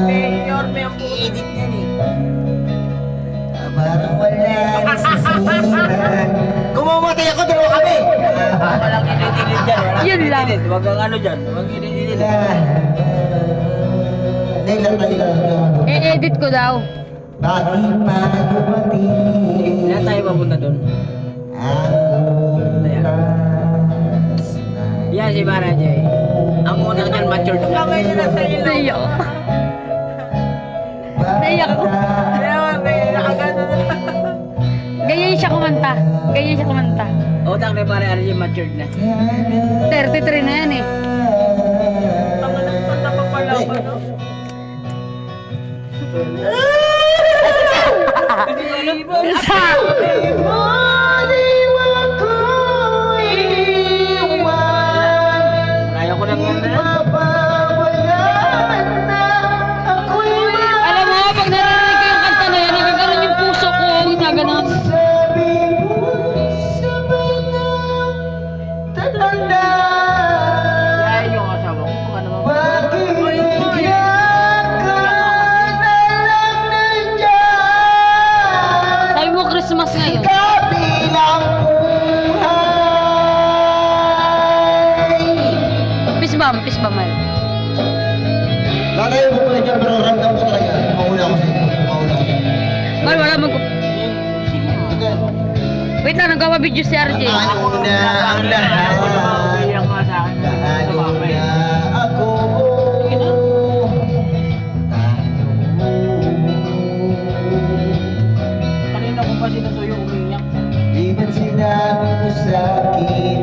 Mayor, may ang edit niyan eh. Parang wala nasisiran. Kumamatay ako, dalawa kami! Walang edit-edit dyan. Walang Yun lang. edit-edit. Wag kang ano dyan. Wag edit-edit. I-edit ko daw. Bakit pa dumating Saan tayo mapunta doon? ang oras na Yan si Mara Jay. Ang unang dyan, matured na. Kamay niya na sa ilong. Naiyak. Naiyak ako. Ganyan siya kumanta. Ganyan siya kumanta. Utang ni Mara Jay, matured na. 33 na yan eh. Sa Ayaw ko na kumanta. alam mo, pag narinig ko yung kanta na yan, nagaganon yung puso ko. Nagaganon. Ayaw yung asawa ko. Baka naman. Sabi mo Christmas ngayon. Peace bomb, man. Lalayo mo pala dyan, pero ramdam ko talaga. Mauna ako sa inyo. Mauna ako. Mal, wala mag... Wait lang, nagawa-video si RJ. Ano na ang lahat? Iyak ka sa akin. Gaano na ako? Kanina ko pa sinusuyo umiyak. Di ba't sinabi mo sa'kin